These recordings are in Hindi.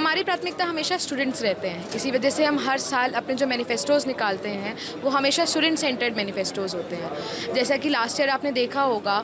हमारी प्राथमिकता हमेशा स्टूडेंट्स रहते हैं। इसी वजह से हम हर साल अपने जो मैनिफेस्टोज़ निकालते हैं वो हमेशा स्टूडेंट सेंटर्ड मैनिफेस्टोज़ होते हैं। जैसा कि लास्ट ईयर आपने देखा होगा,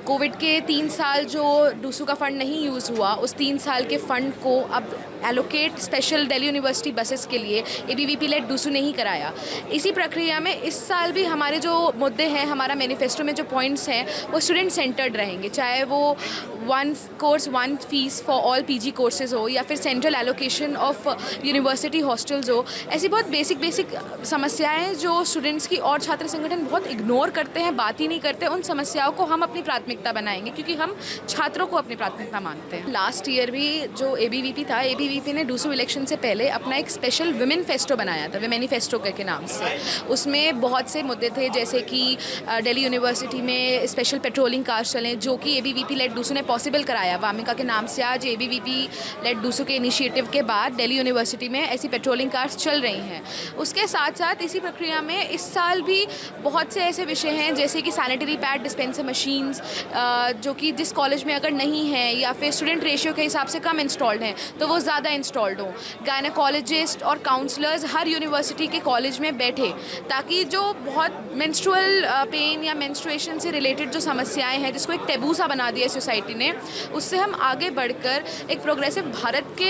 कोविड के 3 साल जो डूसू का फ़ंड नहीं यूज़ हुआ, उस 3 साल के फ़ंड को अब allocate special Delhi university buses के लिए एबीवीपी लेड डूसू ने ही कराया। इसी प्रक्रिया में इस साल भी हमारे जो मुद्दे हैं, हमारा मैनिफेस्टो में जो पॉइंट्स हैं वो स्टूडेंट सेंटर्ड रहेंगे, चाहे वो one course one fees for all PG courses हो या फिर central allocation of university hostels हो। ऐसी बहुत बेसिक समस्याएं जो स्टूडेंट्स की और छात्र संगठन बहुत इग्नोर करते हैं, बात ही नहीं करते, उन समस्याओं को हम अपनी प्राथमिकता बनाएंगे क्योंकि हम छात्रों को अपनी प्राथमिकता मानते हैं। लास्ट ईयर भी जो एबीवीपी था, एबीवीपी ने डूसू इलेक्शन से पहले अपना एक स्पेशल विमेन फेस्टो बनाया था, मैनिफेस्टो के नाम से। उसमें बहुत से मुद्दे थे, जैसे कि दिल्ली यूनिवर्सिटी में स्पेशल पेट्रोलिंग कार्स चलें, जो कि एबीवीपी लेड डूसू ने पॉसिबल कराया। वामिका के नाम से आज एबीवीपी लेड डूसू के इनिशिएटिव के बाद दिल्ली यूनिवर्सिटी में ऐसी पेट्रोलिंग कार्स चल रही हैं। उसके साथ साथ इसी प्रक्रिया में इस साल भी बहुत से ऐसे विषय हैं, जैसे कि सैनिटरी पैड डिस्पेंसर मशीन्स, जो कि जिस कॉलेज में अगर नहीं है या फिर स्टूडेंट रेशियो के हिसाब से कम इंस्टॉल्ड हैं तो वो ज़्यादा इंस्टॉल्ड हों। गायनेकोलॉजिस्ट और काउंसलर्स हर यूनिवर्सिटी के कॉलेज में बैठे, ताकि जो बहुत मेंस्ट्रुअल पेन या मेंस्ट्रुएशन से रिलेटेड जो समस्याएं हैं, जिसको एक टैबू सा बना दिया सोसाइटी ने, उससे हम आगे बढ़कर एक प्रोग्रेसिव भारत के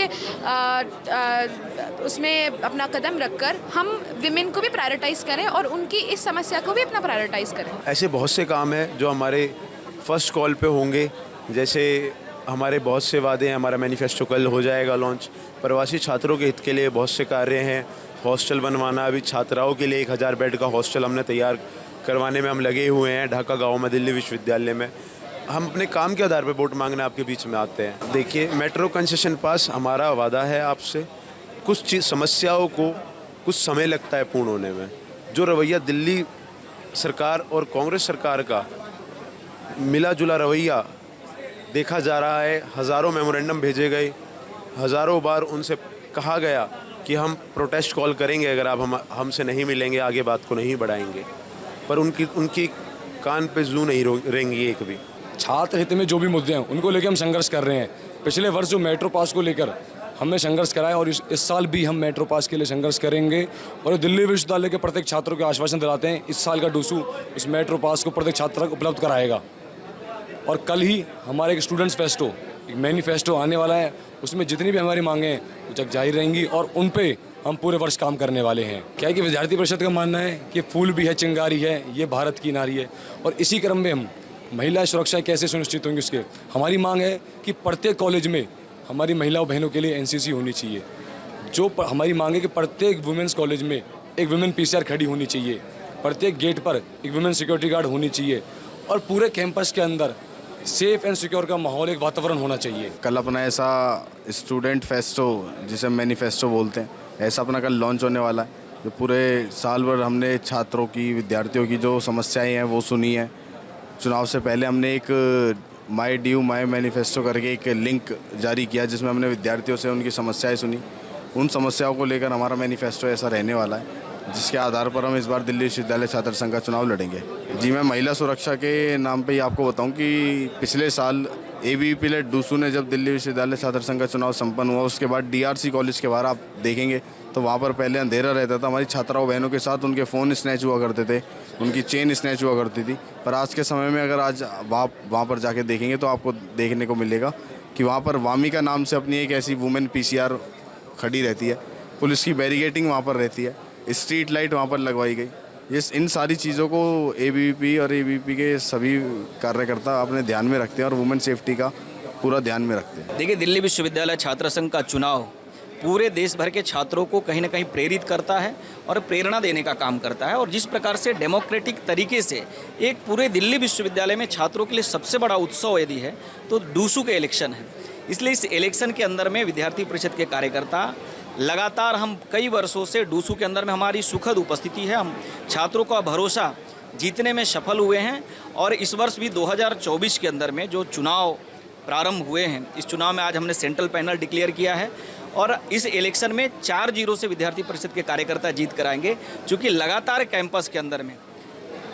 उसमें अपना कदम रखकर हम विमेन को भी प्रायोरिटाइज़ करें और उनकी इस समस्या को भी अपना प्रायोरिटाइज़ करें। ऐसे बहुत से काम हैं जो हमारे फर्स्ट कॉल पे होंगे, जैसे हमारे बहुत से वादे हैं। हमारा मैनिफेस्टो कल हो जाएगा लॉन्च। प्रवासी छात्रों के हित के लिए बहुत से कार्य हैं। हॉस्टल बनवाना, अभी छात्राओं के लिए 1000 बेड का हॉस्टल हमने तैयार करवाने में हम लगे हुए हैं ढाका गाँव में, दिल्ली विश्वविद्यालय में। हम अपने काम के आधार पर वोट मांगने आपके बीच में आते हैं। देखिए, मेट्रो कंसेशन पास हमारा वादा है आपसे। कुछ समस्याओं को कुछ समय लगता है पूर्ण होने में। जो रवैया दिल्ली सरकार और कांग्रेस सरकार का मिला जुला रवैया देखा जा रहा है, हज़ारों मेमोरेंडम भेजे गए, हज़ारों बार उनसे कहा गया कि हम प्रोटेस्ट कॉल करेंगे अगर आप हमसे नहीं मिलेंगे, आगे बात को नहीं बढ़ाएंगे, पर उनकी कान पे जू नहीं रहेंगी एक भी। छात्र हित में जो भी मुद्दे हैं उनको लेकर हम संघर्ष कर रहे हैं। पिछले वर्ष जो मेट्रो पास को लेकर हमने संघर्ष कराया और इस साल भी हम मेट्रो पास के लिए संघर्ष करेंगे और दिल्ली विश्वविद्यालय के प्रत्येक छात्रों को आश्वासन दिलाते हैं इस साल का डूसू इस मेट्रो पास को प्रत्येक छात्र तक उपलब्ध कराएगा। और कल ही हमारे एक स्टूडेंट्स फेस्टो, एक मैनिफेस्टो आने वाला है, उसमें जितनी भी हमारी मांगें हैं वो जग जाहिर रहेंगी और उन पे हम पूरे वर्ष काम करने वाले हैं। क्या है कि विद्यार्थी परिषद का मानना है कि फूल भी है चिंगारी है, ये भारत की नारी है, और इसी क्रम में हम महिला सुरक्षा कैसे सुनिश्चित होंगी उसके हमारी मांग है कि प्रत्येक कॉलेज में हमारी महिला बहनों के लिए एनसीसी होनी चाहिए। जो हमारी मांग है कि प्रत्येक वुमेंस कॉलेज में एक वुमेन पीसीआर खड़ी होनी चाहिए, प्रत्येक गेट पर एक वुमेन सिक्योरिटी गार्ड होनी चाहिए और पूरे कैंपस के अंदर सेफ एंड सिक्योर का माहौल, एक वातावरण होना चाहिए। कल अपना ऐसा स्टूडेंट फेस्टो, जिसे मैनिफेस्टो बोलते हैं, ऐसा अपना कल लॉन्च होने वाला है। जो पूरे साल भर हमने छात्रों की, विद्यार्थियों की जो समस्याएं हैं वो सुनी है। चुनाव से पहले हमने एक माई ड्यू माई मैनिफेस्टो करके एक लिंक जारी किया, जिसमें हमने विद्यार्थियों से उनकी समस्याएं सुनी। उन समस्याओं को लेकर हमारा मैनिफेस्टो ऐसा रहने वाला है, जिसके आधार पर हम इस बार दिल्ली विश्वविद्यालय छात्र संघ का चुनाव लड़ेंगे। जी, मैं महिला सुरक्षा के नाम पे ही आपको बताऊं कि पिछले साल एबीवीपी लेड डूसू ने जब दिल्ली विश्वविद्यालय छात्र संघ का चुनाव संपन्न हुआ, उसके बाद डीआरसी कॉलेज के बाहर आप देखेंगे तो वहाँ पर पहले अंधेरा रहता था। हमारी छात्राओं बहनों के साथ उनके फ़ोन स्नैच हुआ करते थे, उनकी चेन स्नैच हुआ करती थी। पर आज के समय में अगर आज वहाँ पर जाके देखेंगे तो आपको देखने को मिलेगा कि वहाँ पर वामिका नाम से अपनी एक ऐसी वुमेन पीसीआर खड़ी रहती है, पुलिस की बैरिकेडिंग वहाँ पर रहती है, स्ट्रीट लाइट वहाँ पर लगवाई गई। इन सारी चीज़ों को एबीवीपी और एबीवीपी के सभी कार्यकर्ता अपने ध्यान में रखते हैं और वुमेन सेफ्टी का पूरा ध्यान में रखते हैं। देखिए, दिल्ली विश्वविद्यालय छात्र संघ का चुनाव पूरे देश भर के छात्रों को कहीं ना कहीं प्रेरित करता है और प्रेरणा देने का काम करता है। और जिस प्रकार से डेमोक्रेटिक तरीके से एक पूरे दिल्ली विश्वविद्यालय में छात्रों के लिए सबसे बड़ा उत्सव यदि है तो डूसू के इलेक्शन है। इसलिए इस इलेक्शन के अंदर में विद्यार्थी परिषद के कार्यकर्ता लगातार, हम कई वर्षों से डूसू के अंदर में हमारी सुखद उपस्थिति है, हम छात्रों का भरोसा जीतने में सफल हुए हैं। और इस वर्ष भी 2024 के अंदर में जो चुनाव प्रारंभ हुए हैं, इस चुनाव में आज हमने सेंट्रल पैनल डिक्लेयर किया है और इस इलेक्शन में 4-0 से विद्यार्थी परिषद के कार्यकर्ता जीत कराएंगे, क्योंकि लगातार कैंपस के अंदर में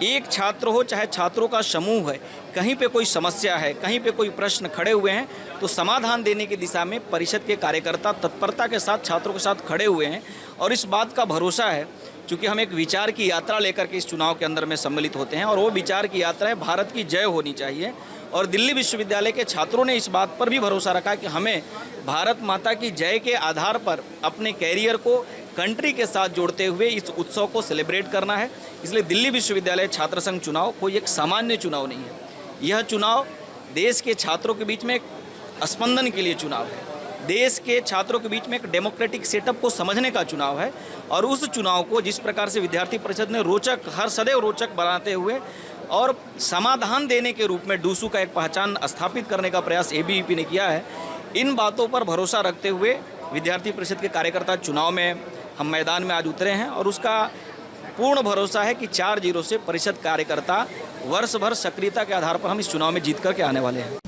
एक छात्र हो चाहे छात्रों का समूह है, कहीं पे कोई समस्या है, कहीं पे कोई प्रश्न खड़े हुए हैं तो समाधान देने की दिशा में परिषद के कार्यकर्ता तत्परता के साथ छात्रों के साथ खड़े हुए हैं। और इस बात का भरोसा है, चूँकि हम एक विचार की यात्रा लेकर के इस चुनाव के अंदर में सम्मिलित होते हैं और वो विचार की यात्रा है भारत की जय होनी चाहिए। और दिल्ली विश्वविद्यालय के छात्रों ने इस बात पर भी भरोसा रखा कि हमें भारत माता की जय के आधार पर अपने कैरियर को कंट्री के साथ जोड़ते हुए इस उत्सव को सेलिब्रेट करना है। इसलिए दिल्ली विश्वविद्यालय छात्र संघ चुनाव कोई एक सामान्य चुनाव नहीं है, यह चुनाव देश के छात्रों के बीच में एक स्पंदन के लिए चुनाव है, देश के छात्रों के बीच में एक डेमोक्रेटिक सेटअप को समझने का चुनाव है। और उस चुनाव को जिस प्रकार से विद्यार्थी परिषद ने रोचक, हर सदैव रोचक बनाते हुए और समाधान देने के रूप में डूसू का एक पहचान स्थापित करने का प्रयास एबीवीपी ने किया है, इन बातों पर भरोसा रखते हुए विद्यार्थी परिषद के कार्यकर्ता चुनाव में हम मैदान में आज उतरे हैं। और उसका पूर्ण भरोसा है कि 4-0 से परिषद कार्यकर्ता वर्ष भर सक्रियता के आधार पर हम इस चुनाव में जीत करके आने वाले हैं।